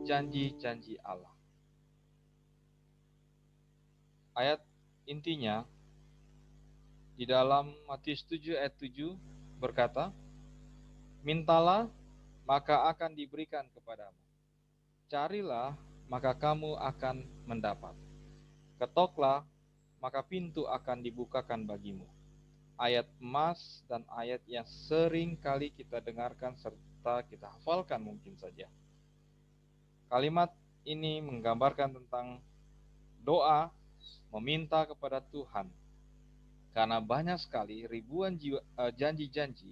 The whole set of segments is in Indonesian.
janji-janji Allah. Ayat intinya di dalam Matius 7 ayat 7 berkata, mintalah maka akan diberikan kepadamu. Carilah maka kamu akan mendapat. Ketoklah maka pintu akan dibukakan bagimu. Ayat emas dan ayat yang sering kali kita dengarkan serta kita hafalkan mungkin saja. Kalimat ini menggambarkan tentang doa meminta kepada Tuhan. Karena banyak sekali ribuan janji-janji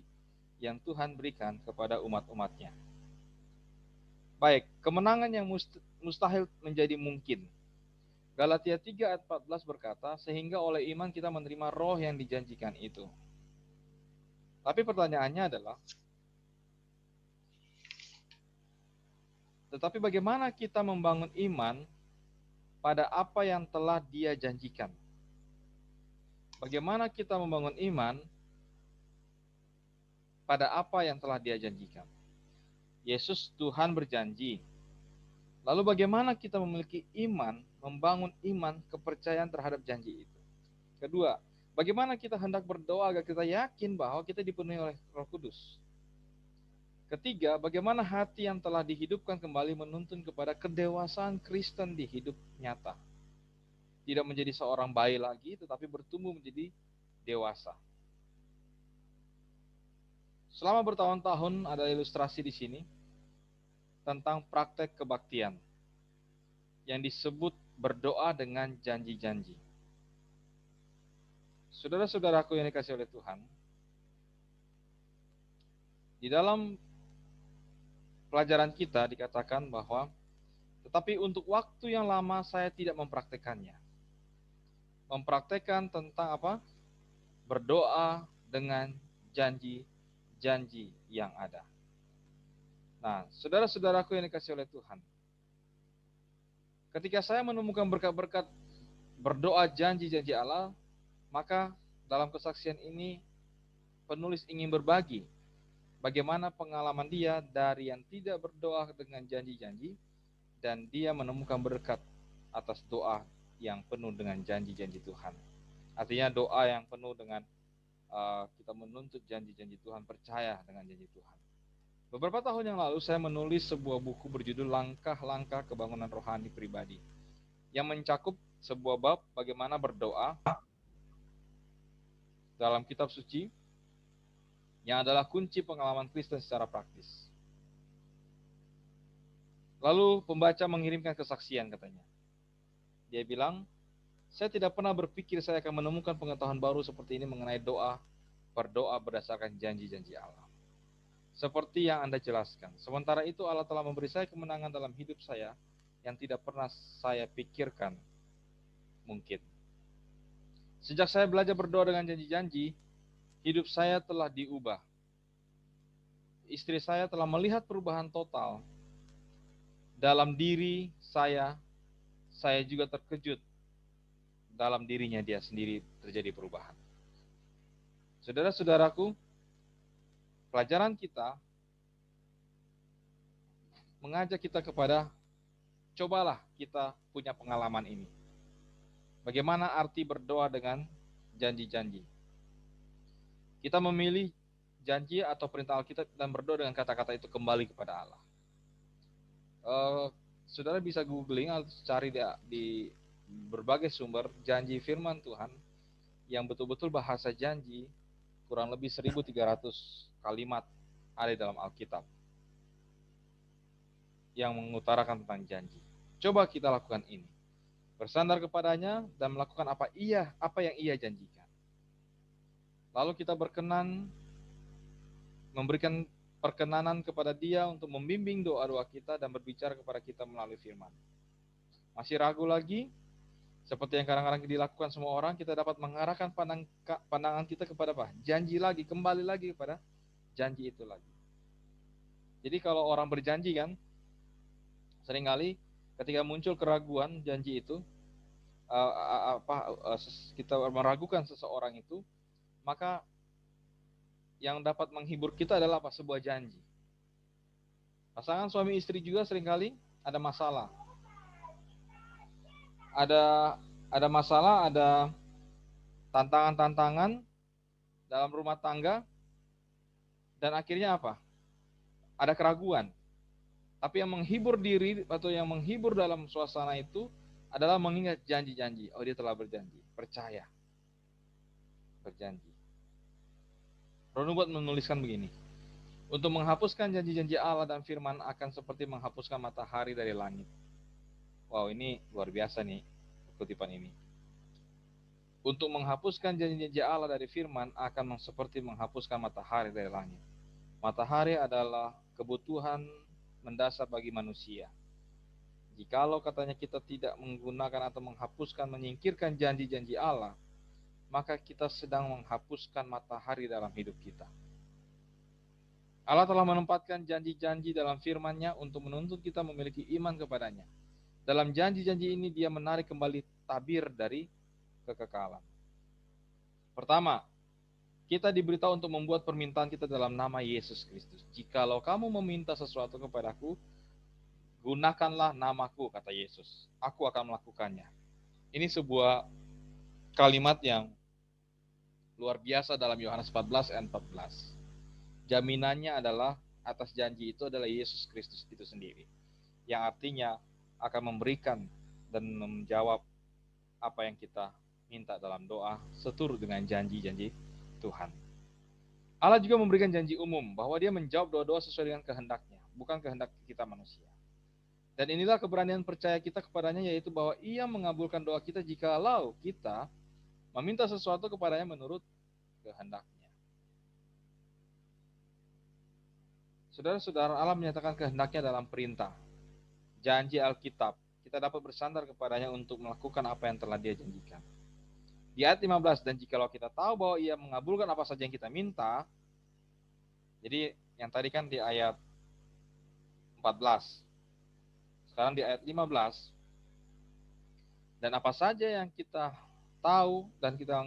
yang Tuhan berikan kepada umat-umatnya. Baik, kemenangan yang mustahil menjadi mungkin. Galatia 3 ayat 14 berkata, sehingga oleh iman kita menerima roh yang dijanjikan itu. Tapi pertanyaannya adalah, tetapi bagaimana kita membangun iman pada apa yang telah Dia janjikan? Bagaimana kita membangun iman pada apa yang telah Dia janjikan? Yesus Tuhan berjanji. Lalu bagaimana kita memiliki iman, membangun iman, kepercayaan terhadap janji itu? Kedua, bagaimana kita hendak berdoa agar kita yakin bahwa kita dipenuhi oleh Roh Kudus? Ketiga, bagaimana hati yang telah dihidupkan kembali menuntun kepada kedewasaan Kristen di hidup nyata. Tidak menjadi seorang bayi lagi, tetapi bertumbuh menjadi dewasa. Selama bertahun-tahun ada ilustrasi di sini tentang praktek kebaktian yang disebut berdoa dengan janji-janji. Saudara-saudaraku yang dikasihi oleh Tuhan, di dalam pelajaran kita dikatakan bahwa tetapi untuk waktu yang lama saya tidak mempraktekannya. Mempraktekkan tentang apa? Berdoa dengan janji-janji yang ada. Nah, saudara-saudaraku yang dikasihi oleh Tuhan, ketika saya menemukan berkat-berkat berdoa janji-janji Allah, maka dalam kesaksian ini penulis ingin berbagi bagaimana pengalaman dia dari yang tidak berdoa dengan janji-janji dan dia menemukan berkat atas doa yang penuh dengan janji-janji Tuhan. Artinya doa yang penuh dengan kita menuntut janji-janji Tuhan, percaya dengan janji Tuhan. Beberapa tahun yang lalu saya menulis sebuah buku berjudul Langkah-langkah Kebangunan Rohani Pribadi yang mencakup sebuah bab bagaimana berdoa dalam kitab suci yang adalah kunci pengalaman Kristen secara praktis. Lalu pembaca mengirimkan kesaksian katanya. Dia bilang, saya tidak pernah berpikir saya akan menemukan pengetahuan baru seperti ini mengenai berdoa berdasarkan janji-janji Allah. Seperti yang Anda jelaskan. Sementara itu Allah telah memberi saya kemenangan dalam hidup saya yang tidak pernah saya pikirkan mungkin. Sejak saya belajar berdoa dengan janji-janji, hidup saya telah diubah. Istri saya telah melihat perubahan total dalam diri saya juga terkejut dalam dirinya dia sendiri terjadi perubahan. Saudara-saudaraku, pelajaran kita mengajak kita kepada cobalah kita punya pengalaman ini. Bagaimana arti berdoa dengan janji-janji? Kita memilih janji atau perintah Alkitab dan berdoa dengan kata-kata itu kembali kepada Allah. Saudara bisa googling atau cari di berbagai sumber janji firman Tuhan yang betul-betul bahasa janji, kurang lebih 1.300 kalimat ada dalam Alkitab yang mengutarakan tentang janji. Coba kita lakukan ini, bersandar kepadanya dan melakukan apa yang ia janjikan. Lalu kita berkenan memberikan perkenanan kepada dia untuk membimbing doa-doa kita dan berbicara kepada kita melalui firman. Masih ragu lagi? Seperti yang kadang-kadang dilakukan semua orang, kita dapat mengarahkan pandangan kita kepada apa? Janji lagi, kembali lagi kepada janji itu lagi. Jadi kalau orang berjanji kan, seringkali ketika muncul keraguan janji itu, kita meragukan seseorang itu, maka yang dapat menghibur kita adalah sebuah janji. Pasangan suami istri juga seringkali ada masalah. Ada masalah, ada tantangan-tantangan dalam rumah tangga, dan akhirnya apa? Ada keraguan. Tapi yang menghibur diri atau yang menghibur dalam suasana itu adalah mengingat janji-janji. Oh, dia telah berjanji. Percaya. Berjanji. Ronald Buat menuliskan begini. Untuk menghapuskan janji-janji Allah dan firman akan seperti menghapuskan matahari dari langit. Wow, ini luar biasa nih kutipan ini. Untuk menghapuskan janji-janji Allah dari firman akan seperti menghapuskan matahari dari langit. Matahari adalah kebutuhan mendasar bagi manusia. Jikalau katanya kita tidak menggunakan atau menghapuskan, menyingkirkan janji-janji Allah, maka kita sedang menghapuskan matahari dalam hidup kita. Allah telah menempatkan janji-janji dalam firman-Nya untuk menuntut kita memiliki iman kepadanya. Dalam janji-janji ini dia menarik kembali tabir dari kekekalan. Pertama, kita diberitahu untuk membuat permintaan kita dalam nama Yesus Kristus. Jikalau kamu meminta sesuatu kepadaku, gunakanlah namaku, kata Yesus. Aku akan melakukannya. Ini sebuah kalimat yang luar biasa dalam Yohanes 14 ayat 14. Jaminannya adalah atas janji itu adalah Yesus Kristus itu sendiri, yang artinya akan memberikan dan menjawab apa yang kita minta dalam doa seturut dengan janji-janji Tuhan. Allah juga memberikan janji umum bahwa dia menjawab doa-doa sesuai dengan kehendaknya, bukan kehendak kita manusia. Dan inilah keberanian percaya kita kepadanya, yaitu bahwa ia mengabulkan doa kita jikalau kita meminta sesuatu kepadanya menurut kehendaknya. Saudara-saudara, Allah menyatakan kehendaknya dalam perintah, janji Alkitab. Kita dapat bersandar kepadanya untuk melakukan apa yang telah dia janjikan. Di ayat 15, dan jikalau kita tahu bahwa ia mengabulkan apa saja yang kita minta. Jadi yang tadi kan di ayat 14. Sekarang di ayat 15. Dan apa saja yang kita tahu dan kita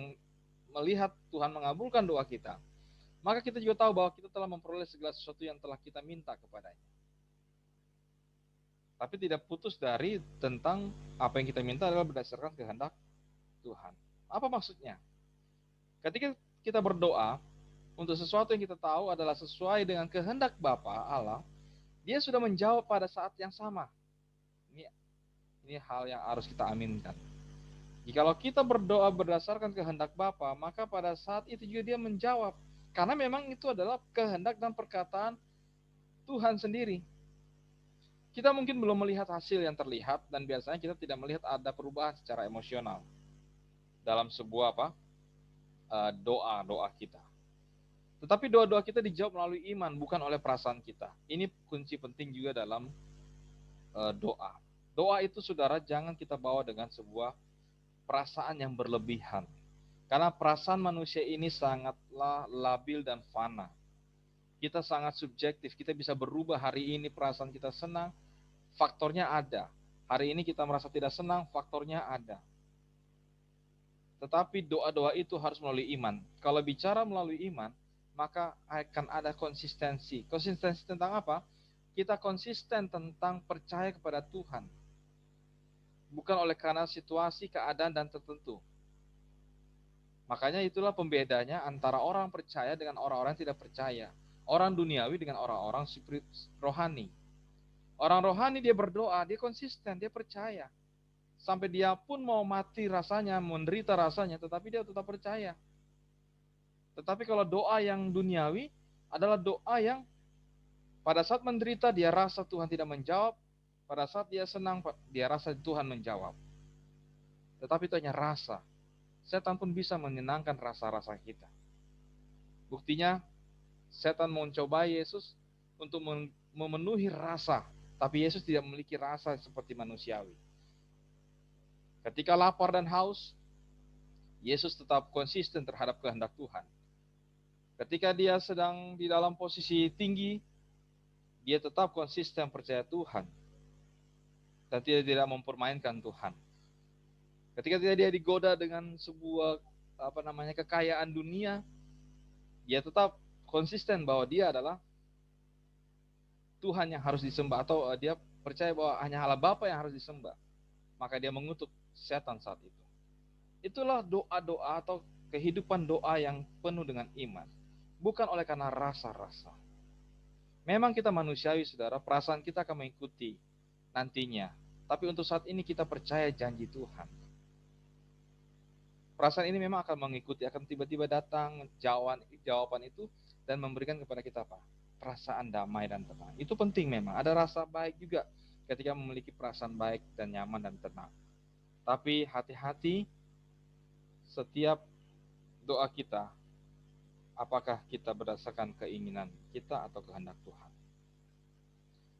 melihat Tuhan mengabulkan doa kita, maka kita juga tahu bahwa kita telah memperoleh segala sesuatu yang telah kita minta kepadanya. Tapi tidak putus dari tentang apa yang kita minta adalah berdasarkan kehendak Tuhan. Apa maksudnya? Ketika kita berdoa untuk sesuatu yang kita tahu adalah sesuai dengan kehendak Bapa Allah, dia sudah menjawab pada saat yang sama. Ini hal yang harus kita aminkan. Jikalau kita berdoa berdasarkan kehendak Bapa, maka pada saat itu juga dia menjawab. Karena memang itu adalah kehendak dan perkataan Tuhan sendiri. Kita mungkin belum melihat hasil yang terlihat, dan biasanya kita tidak melihat ada perubahan secara emosional dalam sebuah doa kita. Tetapi doa-doa kita dijawab melalui iman, bukan oleh perasaan kita. Ini kunci penting juga dalam doa. Doa itu, saudara, jangan kita bawa dengan sebuah perasaan yang berlebihan. Karena perasaan manusia ini sangatlah labil dan fana. Kita sangat subjektif, kita bisa berubah. Hari ini perasaan kita senang, faktornya ada. Hari ini kita merasa tidak senang, faktornya ada. Tetapi doa-doa itu harus melalui iman. Kalau bicara melalui iman, maka akan ada konsistensi. Konsistensi tentang apa? Kita konsisten tentang percaya kepada Tuhan. Bukan oleh karena situasi, keadaan, dan tertentu. Makanya itulah pembedanya antara orang percaya dengan orang-orang yang tidak percaya. Orang duniawi dengan orang-orang rohani. Orang rohani dia berdoa, dia konsisten, dia percaya. Sampai dia pun mau mati rasanya, menderita rasanya, tetapi dia tetap percaya. Tetapi kalau doa yang duniawi adalah doa yang pada saat menderita dia rasa Tuhan tidak menjawab, pada saat dia senang dia rasa Tuhan menjawab. Tetapi itu hanya rasa. Setan pun bisa menyenangkan rasa-rasa kita. Buktinya, setan mencoba Yesus untuk memenuhi rasa, tapi Yesus tidak memiliki rasa seperti manusiawi. Ketika lapar dan haus, Yesus tetap konsisten terhadap kehendak Tuhan. Ketika dia sedang di dalam posisi tinggi, dia tetap konsisten percaya Tuhan dan tidak mempermainkan Tuhan. Ketika dia digoda dengan sebuah kekayaan dunia, dia tetap konsisten bahwa dia adalah Tuhan yang harus disembah, atau dia percaya bahwa hanya Allah Bapa yang harus disembah, maka dia mengutuk setan saat itu. Itulah doa-doa atau kehidupan doa yang penuh dengan iman, bukan oleh karena rasa-rasa. Memang kita manusiawi, saudara, perasaan kita akan mengikuti nantinya. Tapi untuk saat ini kita percaya janji Tuhan. Perasaan ini memang akan mengikuti, akan tiba-tiba datang jawaban itu dan memberikan kepada kita apa? Perasaan damai dan tenang. Itu penting memang. Ada rasa baik juga ketika memiliki perasaan baik dan nyaman dan tenang. Tapi hati-hati setiap doa kita, apakah kita berdasarkan keinginan kita atau kehendak Tuhan.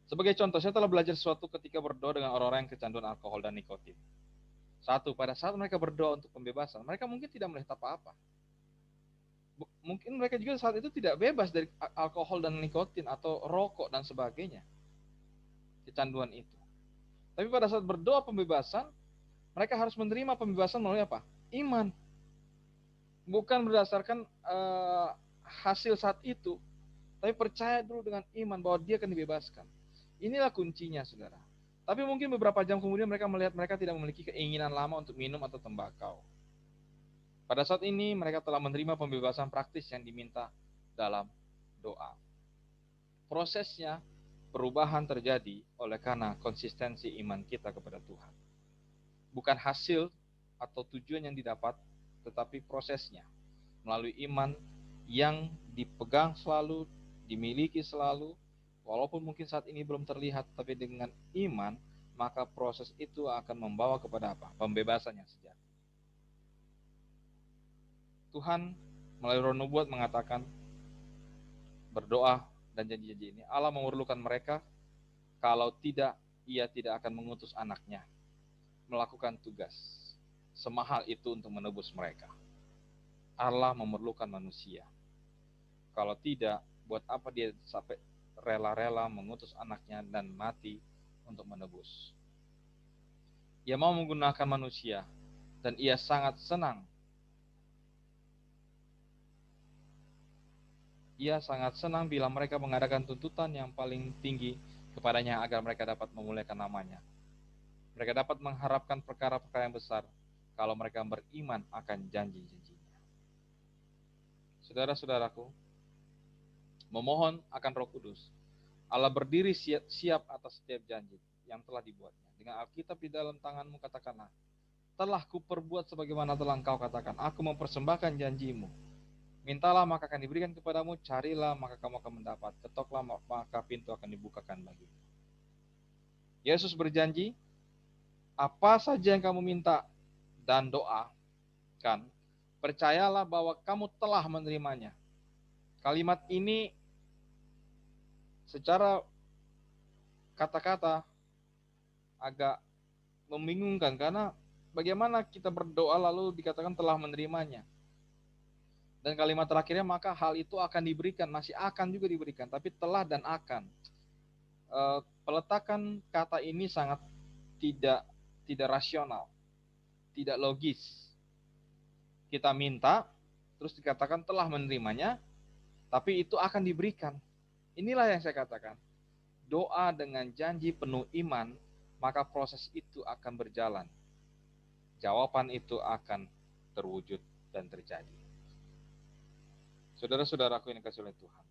Sebagai contoh, saya telah belajar sesuatu ketika berdoa dengan orang-orang yang kecanduan alkohol dan nikotin. Satu, pada saat mereka berdoa untuk pembebasan, mereka mungkin tidak melihat apa-apa. Mungkin mereka juga saat itu tidak bebas dari alkohol dan nikotin atau rokok dan sebagainya. Kecanduan itu. Tapi pada saat berdoa pembebasan, mereka harus menerima pembebasan melalui apa? Iman. Bukan berdasarkan hasil saat itu, tapi percaya dulu dengan iman bahwa dia akan dibebaskan. Inilah kuncinya, saudara. Tapi mungkin beberapa jam kemudian mereka melihat mereka tidak memiliki keinginan lama untuk minum atau tembakau. Pada saat ini mereka telah menerima pembebasan praktis yang diminta dalam doa. Prosesnya, perubahan terjadi oleh karena konsistensi iman kita kepada Tuhan. Bukan hasil atau tujuan yang didapat, tetapi prosesnya. Melalui iman yang dipegang selalu, dimiliki selalu, walaupun mungkin saat ini belum terlihat, tapi dengan iman, maka proses itu akan membawa kepada apa? Pembebasan yang sejati. Tuhan melalui roh nubuat mengatakan, berdoa dan janji-janji ini, Allah memerlukan mereka, kalau tidak, ia tidak akan mengutus anaknya, melakukan tugas semahal itu untuk menebus mereka. Allah memerlukan manusia. Kalau tidak, buat apa dia sampai rela-rela mengutus anaknya dan mati untuk menebus? Ia mau menggunakan manusia, dan ia sangat senang. Ia sangat senang bila mereka mengadakan tuntutan yang paling tinggi kepadanya agar mereka dapat memuliakan namanya. Mereka dapat mengharapkan perkara-perkara yang besar kalau mereka beriman akan janji-janjinya. Saudara-saudaraku, memohon akan Roh Kudus, Allah berdiri siap atas setiap janji yang telah dibuatnya. Dengan Alkitab di dalam tanganmu katakanlah, telah kuperbuat sebagaimana telah engkau katakan, aku mempersembahkan janjimu. Mintalah maka akan diberikan kepadamu, carilah maka kamu akan mendapat, ketoklah maka pintu akan dibukakan bagimu. Yesus berjanji, apa saja yang kamu minta dan doakan, percayalah bahwa kamu telah menerimanya. Kalimat ini secara kata-kata agak membingungkan, karena bagaimana kita berdoa lalu dikatakan telah menerimanya. Dan kalimat terakhirnya, maka hal itu akan diberikan, masih akan juga diberikan, tapi telah dan akan. Peletakan kata ini sangat tidak rasional, tidak logis. Kita minta, terus dikatakan telah menerimanya, tapi itu akan diberikan. Inilah yang saya katakan. Doa dengan janji penuh iman, maka proses itu akan berjalan. Jawaban itu akan terwujud dan terjadi. Saudara-saudaraku yang dikasihi oleh Tuhan,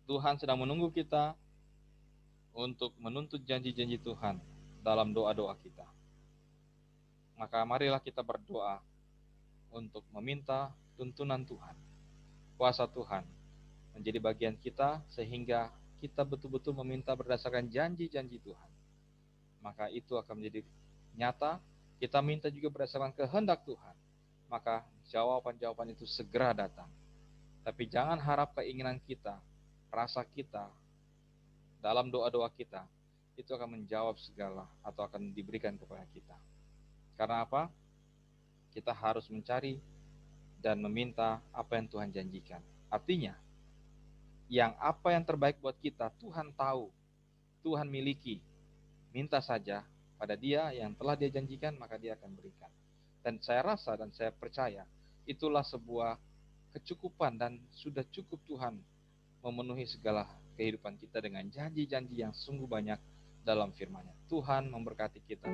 Tuhan sedang menunggu kita untuk menuntut janji-janji Tuhan dalam doa-doa kita. Maka marilah kita berdoa untuk meminta tuntunan Tuhan, kuasa Tuhan menjadi bagian kita, sehingga kita betul-betul meminta berdasarkan janji-janji Tuhan. Maka itu akan menjadi nyata. Kita minta juga berdasarkan kehendak Tuhan, maka jawaban-jawaban itu segera datang. Tapi jangan harap keinginan kita, rasa kita, dalam doa-doa kita, itu akan menjawab segala atau akan diberikan kepada kita. Karena apa? Kita harus mencari dan meminta apa yang Tuhan janjikan. Artinya, apa yang terbaik buat kita, Tuhan tahu, Tuhan miliki. Minta saja pada Dia yang telah Dia janjikan, maka Dia akan berikan. Dan saya rasa dan saya percaya, itulah sebuah kecukupan dan sudah cukup Tuhan memenuhi segala kehidupan kita dengan janji-janji yang sungguh banyak dalam firman-Nya. Tuhan memberkati kita.